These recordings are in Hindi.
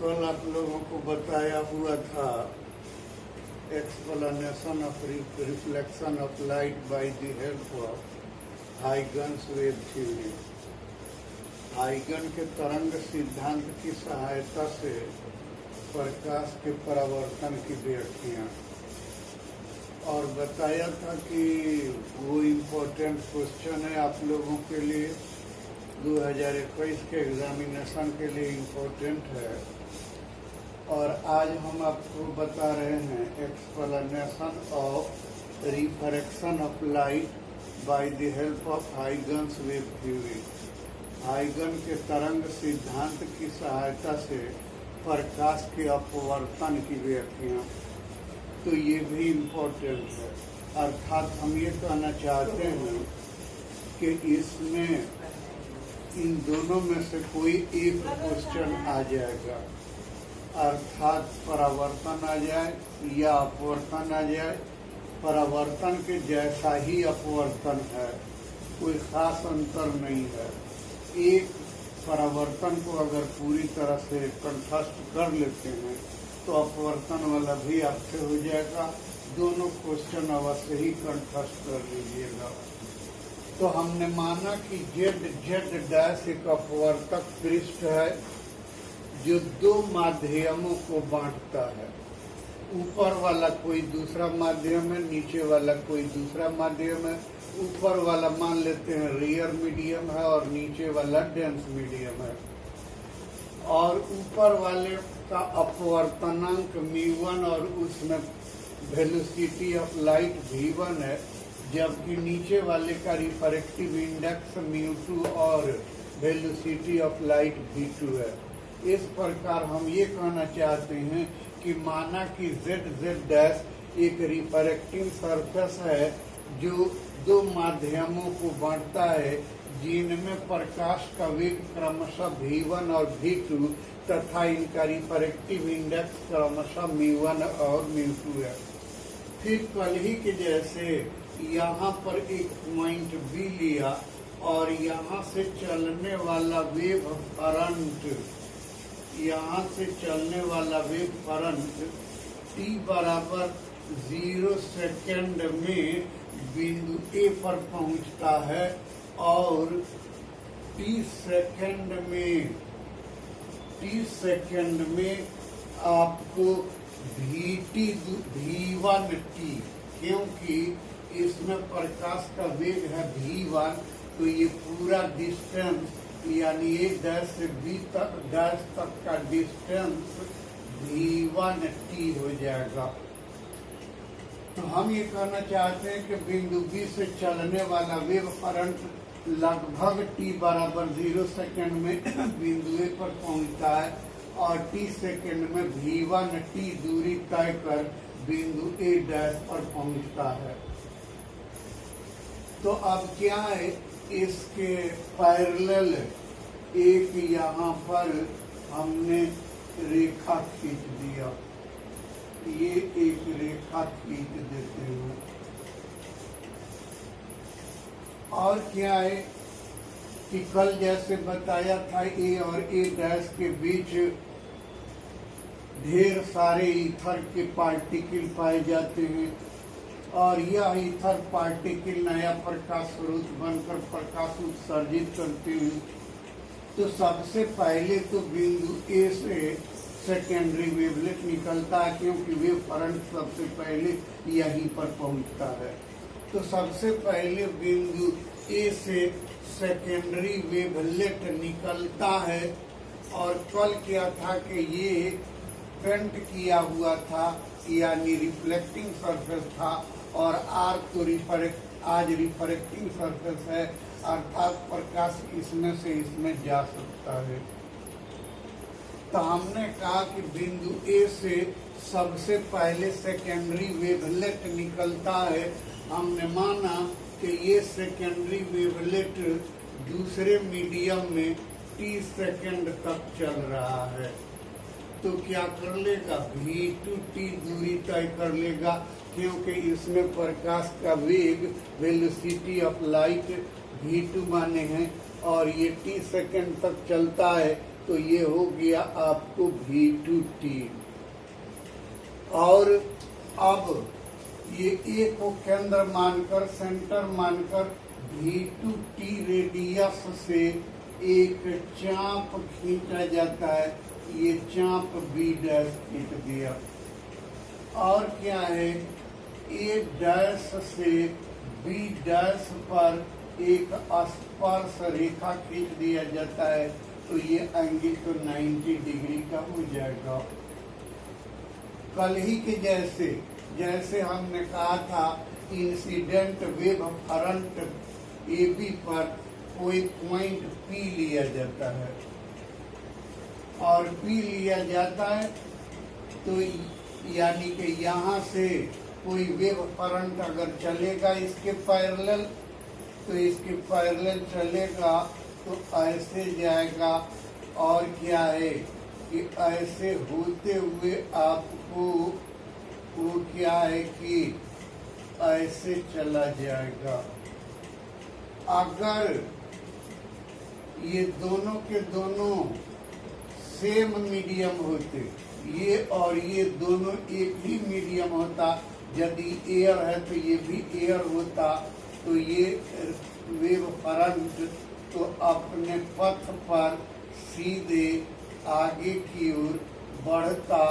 कल आप लोगों को बताया हुआ था explanation of reflection of light by the help of Huygens wave theory. Huygen के तरंग सिद्धांत की सहायता से प्रकाश के परावर्तन की व्याख्या, और बताया था कि वो इम्पोर्टेंट क्वेश्चन है आप लोगों के लिए, 2021 के एग्जामिनेशन के लिए इम्पोर्टेंट है। और आज हम आपको बता रहे हैं explanation of refraction of light by the help of Huygens wave theory. Huygen के तरंग सिद्धांत की सहायता से प्रकाश के अपवर्तन की व्याख्या, तो ये भी इम्पोर्टेंट है। अर्थात हम ये कहना चाहते हैं कि इसमें इन दोनों में से कोई एक क्वेश्चन आ जाएगा, अर्थात परावर्तन आ जाए या अपवर्तन आ जाए। परावर्तन के जैसा ही अपवर्तन है, कोई खास अंतर नहीं है। एक परावर्तन को अगर पूरी तरह से कंठस्थ कर लेते हैं तो अपवर्तन वाला भी आपसे हो जाएगा। दोनों क्वेश्चन अवश्य ही कंठस्थ कर लीजिएगा। तो हमने माना कि जेड डैश एक अपवर्तक पृष्ठ है जो दो माध्यमों को बांटता है। ऊपर वाला कोई दूसरा माध्यम है, नीचे वाला कोई दूसरा माध्यम है। ऊपर वाला मान लेते हैं रियर मीडियम है और नीचे वाला डेंस मीडियम है। और ऊपर वाले का अपवर्तनांक μ1 और उसमें वेलोसिटी ऑफ लाइट v1 है, जबकि नीचे वाले का रिफ्रैक्टिव इंडेक्स μ2 और वेलोसिटी ऑफ लाइट v2 है। इस प्रकार हम ये कहना चाहते हैं कि माना कि z डैश एक रिफ्रैक्टिंग सरफेस है जो दो माध्यमों को बांटता है, जिनमें प्रकाश का वेग क्रमशः v1 और v2 तथा इनका रिफ्रैक्टिव इंडेक्स क्रमशः μ1 और μ2 है। फिर कल ही के जैसे यहाँ पर एक पॉइंट B लिया और यहाँ से चलने वाला वेव करंट, यहाँ से चलने वाला वेव करंट t बराबर 0 सेकेंड में बिंदु A पर पहुँचता है और 30 सेकेंड में आपको v1t, क्योंकि इसमें प्रकाश का वेग है v1, तो ये पूरा डिस्टेंस यानी A डैश से B डैश तक का डिस्टेंस v1t हो जाएगा। तो हम ये कहना चाहते हैं कि बिंदु B से चलने वाला वेव करंट लगभग t बराबर 0 सेकेंड में बिंदु A पर पहुंचता है और t सेकेंड में v1t दूरी तय कर बिंदु A डैश पर पहुंचता है। तो अब क्या है, इसके पैरेलल एक यहाँ पर हमने रेखा खींच दिया। ये एक रेखा खींच देते हैं। और क्या है कि कल जैसे बताया था A और A डैश के बीच ढेर सारे ईथर के पार्टिकल पाए जाते हैं और यह ईथर पार्टिकल नया प्रकाश स्रोत बनकर प्रकाश उत्सर्जित करते हैं। तो सबसे पहले तो बिंदु A से सेकेंडरी वेवलेट निकलता है, क्योंकि वेव करंट सबसे पहले यहीं पर पहुंचता है। तो सबसे पहले बिंदु A से सेकेंडरी वेवलेट निकलता है। और कल क्या था कि ये पेंट किया हुआ था यानी रिफ्लेक्टिंग सरफेस था, और आर तो आज रिफ्रैक्टिंग सरफेस है, अर्थात प्रकाश इसमें से इसमें जा सकता है। तो हमने कहा कि बिंदु A से सबसे पहले सेकेंडरी वेवलेट निकलता है। हमने माना कि ये सेकेंडरी वेवलेट दूसरे मीडियम में 30 सेकेंड तक चल रहा है। तो क्या कर लेगा, v2t दूरी तय कर लेगा, क्योंकि इसमें प्रकाश का वेग वेलोसिटी ऑफ लाइट v2 माने हैं और ये 30 सेकेंड तक चलता है, तो ये हो गया आपको V2T। और अब ये A को केंद्र मानकर, सेंटर मानकर V2T रेडियस से एक चाप खींचा जाता है। ये चाप B डैश खींच दिया। और क्या है, A डैश से B डैश पर एक स्पर्श रेखा खींच दिया जाता है, तो ये एंगल तो 90 डिग्री का हो जाएगा। कल ही के जैसे हमने कहा था, इंसिडेंट वेव फ्रंट AB पर कोई पॉइंट P लिया जाता है, और P लिया जाता है तो यानी कि यहाँ से कोई वेव फ्रंट अगर चलेगा इसके पैरेलल, तो इसके पैरेलल चलेगा तो ऐसे जाएगा। और क्या है कि ऐसे होते हुए आपको वो क्या है कि ऐसे चला जाएगा। अगर ये दोनों के दोनों सेम मीडियम होते, ये और ये दोनों एक ही मीडियम होता, यदि एयर है तो ये भी एयर होता, तो ये वेव फ्रंट तो अपने पथ पर सीधे आगे की ओर बढ़ता,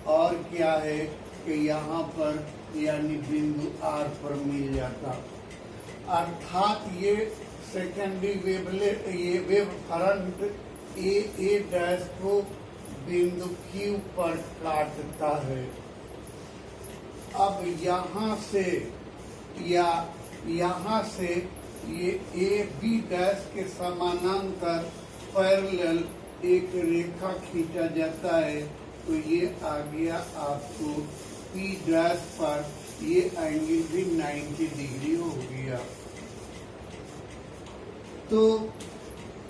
और क्या है कि यहाँ पर यानी बिंदु R पर मिल जाता। अर्थात ये सेकेंडरी ये वेव फ्रंट A डैश को बिंदु Q पर काटता है। अब यहाँ से ये AB डैश के समानांतर पैरेलल एक रेखा खींचा जाता है, तो ये आ गया आपको P डैश पर, ये एंगल भी 90 डिग्री हो गया। तो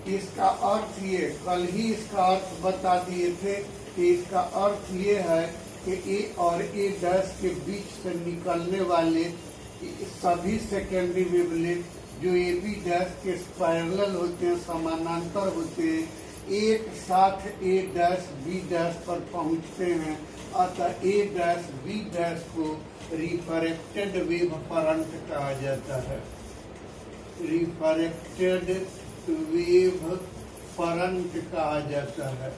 इसका अर्थ ये, कल ही इसका अर्थ बता दिए थे कि इसका अर्थ ये है कि A और A डैश के बीच से निकलने वाले सभी सेकेंडरी वेवलेट जो AB डैश के पैरेलल होते हैं, समानांतर होते हैं, एक साथ A डैश B डैश पर पहुंचते हैं। अतः A डैश B डैश को रिफ्रैक्टेड वेव फ्रंट कहा जाता है। रिफ्रैक्टेड वेव फ्रंट कहा जाता है,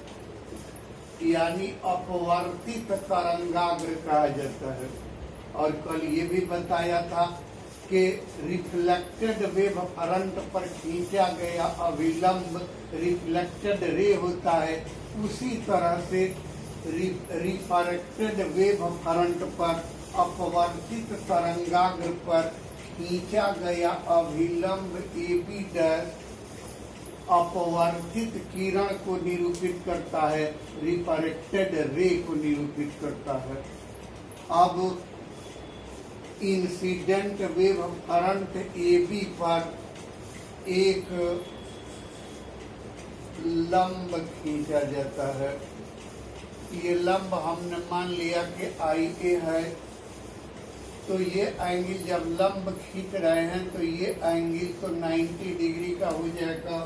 यानी अपवर्तित तरंगाग्र कहा जाता है। और कल ये भी बताया था कि रिफ्लेक्टेड वेव फ्रंट पर खींचा गया अविलंब रिफ्लेक्टेड रे होता है, उसी तरह से रिफ्रैक्टेड वेव फ्रंट पर अपवर्तित तरंगाग्र पर खींचा गया अविलंब AB डैश अपवर्तित किरण को निरूपित करता है, रिफ्रैक्टेड रे को निरूपित करता है। अब इंसिडेंट वेव फ्रंट AB पर एक लंब खींचा जाता है। ये लंब हमने मान लिया कि IA है, तो ये एंगल जब लंब खींच रहे हैं तो ये एंगल तो 90 डिग्री का हो जाएगा।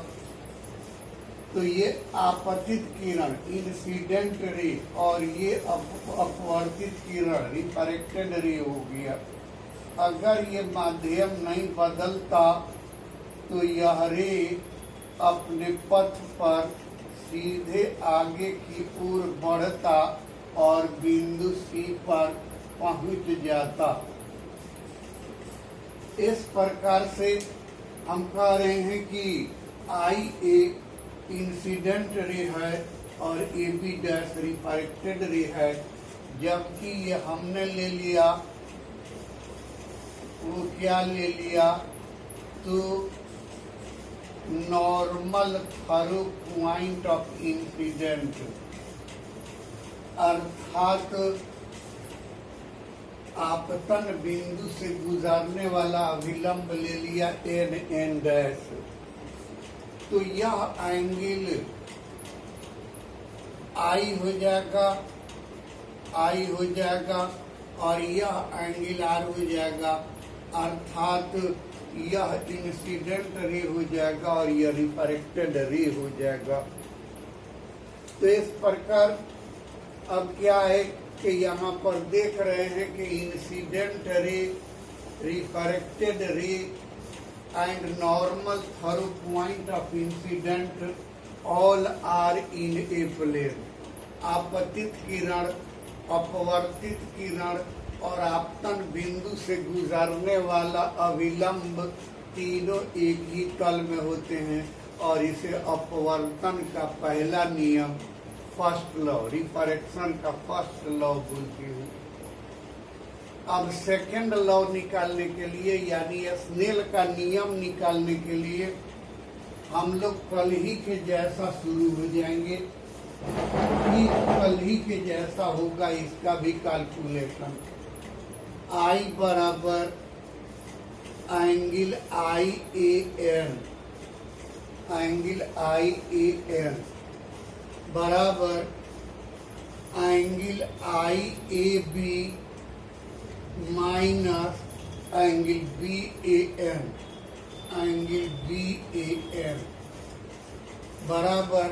तो ये आपतित किरण इंसिडेंट रे और ये अपवर्तित किरण रिफ्रैक्टेड रे हो गया। अगर ये माध्यम नहीं बदलता तो यह रे अपने पथ पर सीधे आगे की ओर बढ़ता और बिंदु C पर पहुंच जाता। इस प्रकार से हम कह रहे हैं कि IA इंसिडेंट रे है और AB डैश रिफ्रैक्टेड रे है, जबकि ये हमने ले लिया, वो क्या ले लिया, तो normal thorough point of incident, अर्थात आपतन बिंदु से गुजरने वाला अभिलंब ले लिया N डैश। तो यह एंगल I हो जाएगा और यह एंगल R हो जाएगा, अर्थात यह इंसिडेंट रे हो जाएगा और यह रिफ्रैक्टेड रे हो जाएगा। तो इस प्रकार अब क्या है कि यहाँ पर देख रहे हैं कि incident ray, refracted ray and normal through point of incident all are in a plane. आपतित किरण, अपवर्तित किरण और आपतन बिंदु से गुजरने वाला अविलंब तीनों एक ही तल में होते हैं और इसे अपवर्तन का पहला नियम, फर्स्ट लॉ, रिफ्रैक्शन का फर्स्ट लॉ बोलती हूँ। अब सेकंड लॉ निकालने के लिए यानी स्नेल का नियम निकालने के लिए हम लोग कल ही के जैसा शुरू हो जाएंगे। कल ही के जैसा होगा इसका भी कैलकुलेशन। I बराबर एंगल IAN, एंगल IAN बराबर angle IAB minus angle BAN, angle BAN बराबर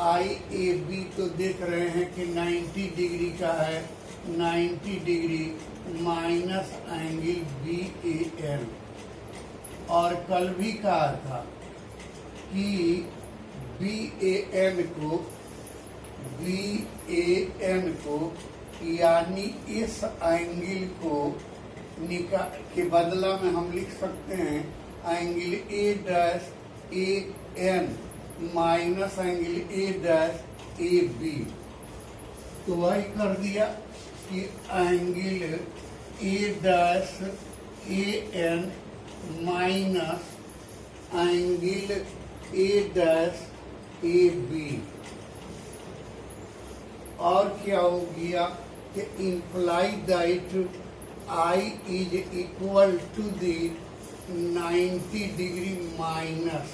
IAB तो देख रहे हैं कि 90 डिग्री का है, 90 डिग्री माइनस एंगल BAN। और कल भी कहा था कि BAN को यानी इस एंगल को निकाल के बदला में हम लिख सकते हैं angle A'AN minus angle A'AB। तो वही कर दिया कि angle A'AN minus angle A'AB। और क्या हो गया कि imply that I is equal to the 90 degree minus,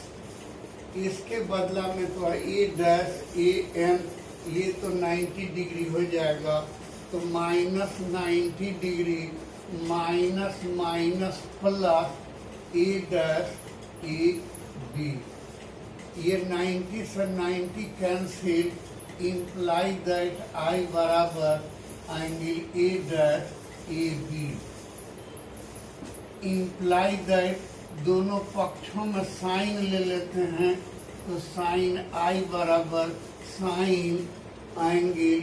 इसके बदला में तो A'AN ये तो 90 डिग्री हो जाएगा, तो minus 90 degree minus minus plus A'AB। ये 90 से 90 कैंसिल, इम्प्लाई दैट I बराबर एंगल A'AB। इम्प्लाई दैट दोनों पक्षों में साइन ले लेते हैं, तो साइन I बराबर साइन एंगल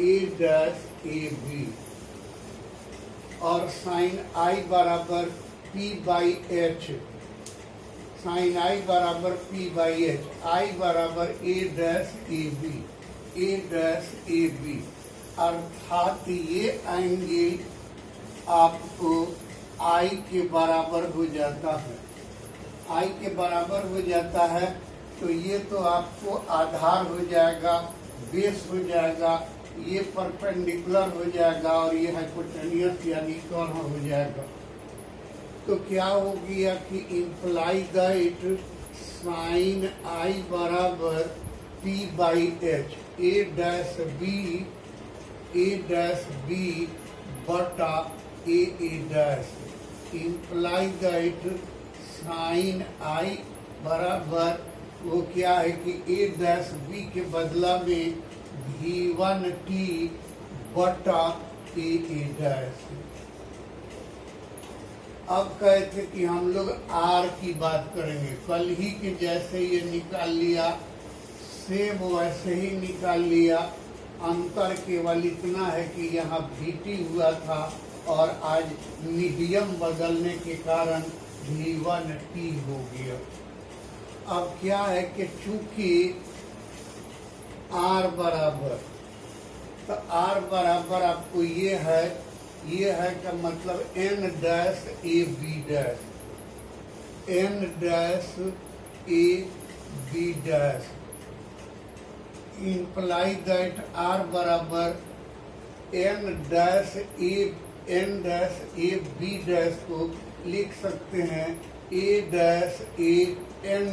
A'AB और साइन I बराबर P/H, साइन I बराबर P/H, I बराबर A'AB, A'AB। अर्थात ये एंगल आपको I के बराबर हो जाता है, I के बराबर हो जाता है। तो ये तो आपको आधार हो जाएगा, बेस हो जाएगा, ये परपेंडिकुलर हो जाएगा और ये हाइपोटेनियस यानी कर्ण हो जाएगा। तो क्या हो गया कि इम्प्लाई दैट साइन I बराबर P/H, A'B बटा A'। Imply that sine I बराबर वो क्या है कि A'B के बदला में V1T बटा A'। अब कहते कि हम लोग R की बात करेंगे। कल ही के जैसे ये निकाल लिया, सेम वैसे ही निकाल लिया। अंतर केवल इतना है कि यहाँ VT हुआ था और आज मीडियम बदलने के कारण V1T हो गया। अब क्या है कि चूंकि R बराबर, तो R बराबर आपको ये है का मतलब N'/AB', N'/AB'। Imply that R बराबर N'/AB' को लिख सकते हैं A'/AN'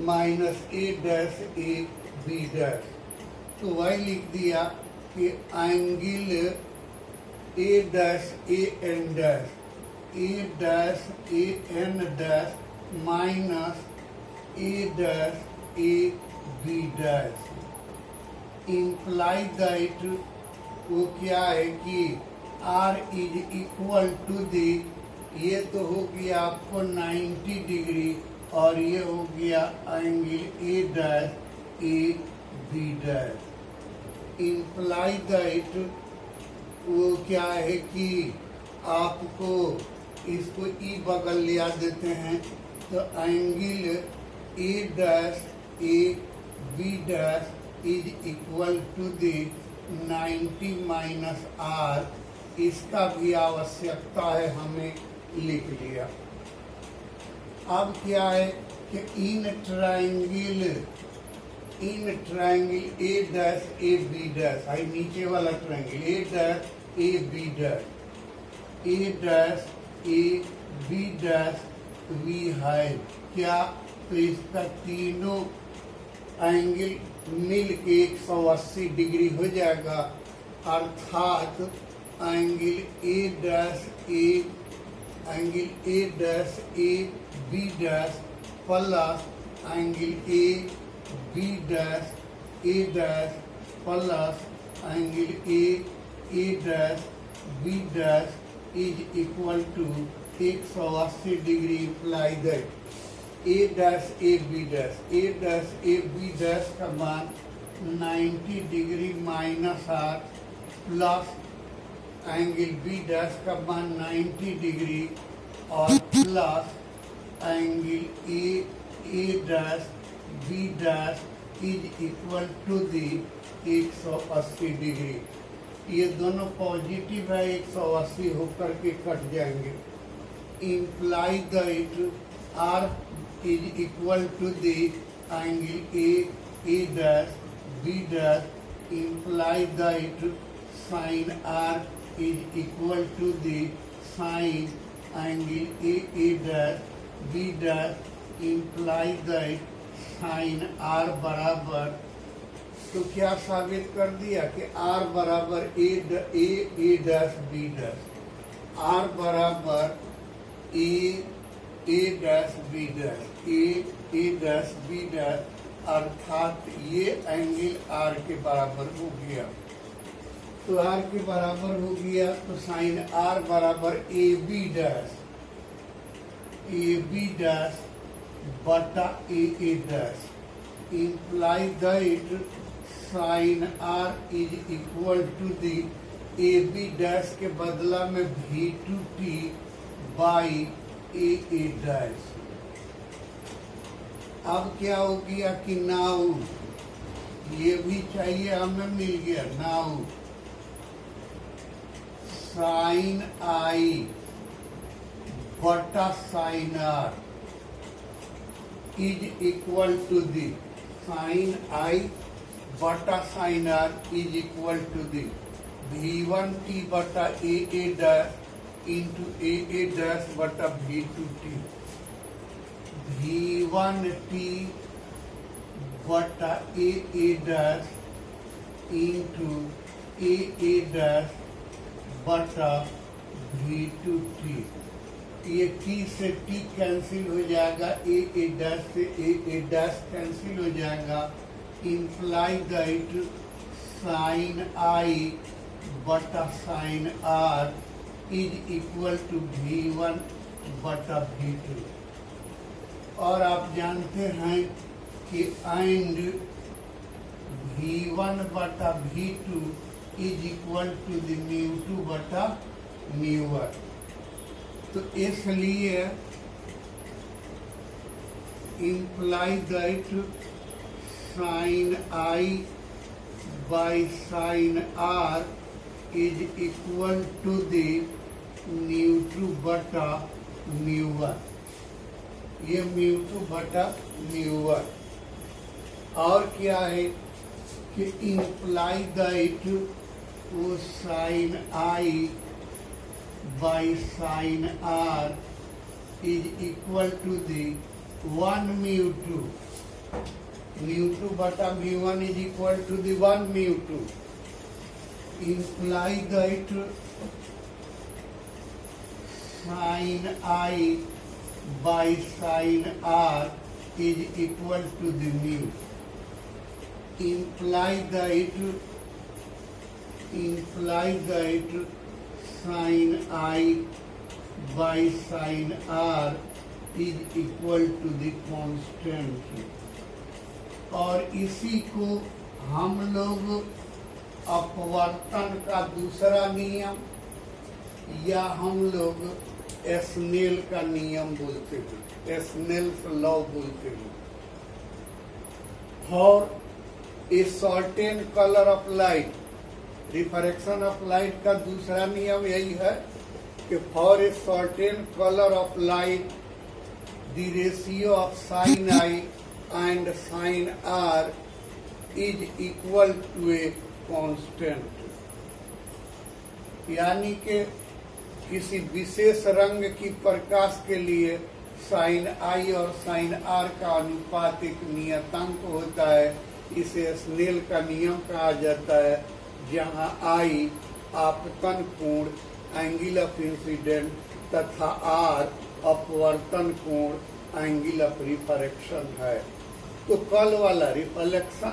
माइनस A'/AB'। तो वही लिख दिया कि angle A'/AN' minus A'/AB'। Imply that वो क्या है कि R is equal to the, ये तो हो गया आपको 90 डिग्री और ये हो गया angle A dash A B dash. Imply that वो क्या है कि आपको इसको ई बगल लिया देते हैं तो angle A dash A B dash is equal to the 90 minus R, इसका भी आवश्यकता है, हमें लिख लिया। अब क्या है कि in triangle A dash A B dash, आई नीचे वाला triangle A dash A B dash, A dash A B dash वी है क्या, तो इसका तीनों एंगल मिल के 180 डिग्री हो जाएगा, अर्थात angle A dash A B dash plus angle A B dash A dash plus angle A dash B dash is equal to 180 degree. Imply that A dash A B dash का मान 90 degree minus R plus angle B dash का मान 90 डिग्री और plus angle A dash B dash is equal to the 180 degree. ये दोनों पॉजिटिव है, 180 होकर के कट जाएंगे। Imply that R is equal to the angle A dash B dash, imply that sin R is equal to the sin angle A dash B dash, imply that sin R बराबर, तो क्या साबित कर दिया कि R बराबर A dash B dash, R बराबर ए dash B dash, A dash B dash, अर्थात ये एंगल आर के बराबर हो गया। तो आर के बराबर हो गया तो साइन आर बराबर ए बी डैश बटा A dash. Imply that sine are is equal to the A B dash के बदला में V2t बाई ए डैश। अब क्या हो गया कि नाउ ये भी चाहिए, हमें मिल गया। नाउ साइन आई बटा sine are is equal to the, sine आई बटा sine are is equal to the V1t बटा A dash into A dash बटा V2t, V1t बटा A dash into A dash बटा V2t। ये t से t कैंसिल हो जाएगा, ए डैश से ए डैश कैंसिल हो जाएगा। इम्प्लाई दैट साइन आई बटा sine are is equal to V1 बटा V2। और आप जानते हैं कि एंड V1 बटा V2 is equal to the μ2 बटा μ1। तो इसलिए imply that sine i by sine are is equal to the μ2 बटा μ1, ये μ2 बटा μ1। और क्या है कि इम्प्लाई दैट वो sine i by sine are is equal to the 1 μ2, μ2 बटा μ1 is equal to the 1 μ2। Imply that sine i by sine are is equal to the mu. imply that sin I by sin R is equal to the constant। और इसी को हम लोग अपवर्तन का दूसरा नियम या हम लोग स्नेल का नियम बोलते हैं, स्नेल्स लॉ बोलते हैं। और a certain colour of light, refraction of light का दूसरा नियम यही है कि for a certain colour of light the ratio of sine I and sine are is equal to a constant. यानी कि किसी विशेष रंग की प्रकाश के लिए साइन आई और साइन आर का अनुपात एक नियतांक होता है। इसे स्नेल का नियम कहा जाता है, जहां आई आपतन कोण एंगल ऑफ इंसिडेंट तथा आर अपवर्तन कोण एंगल ऑफ रिफ्रैक्शन है। तो कल वाला रिफ्लेक्शन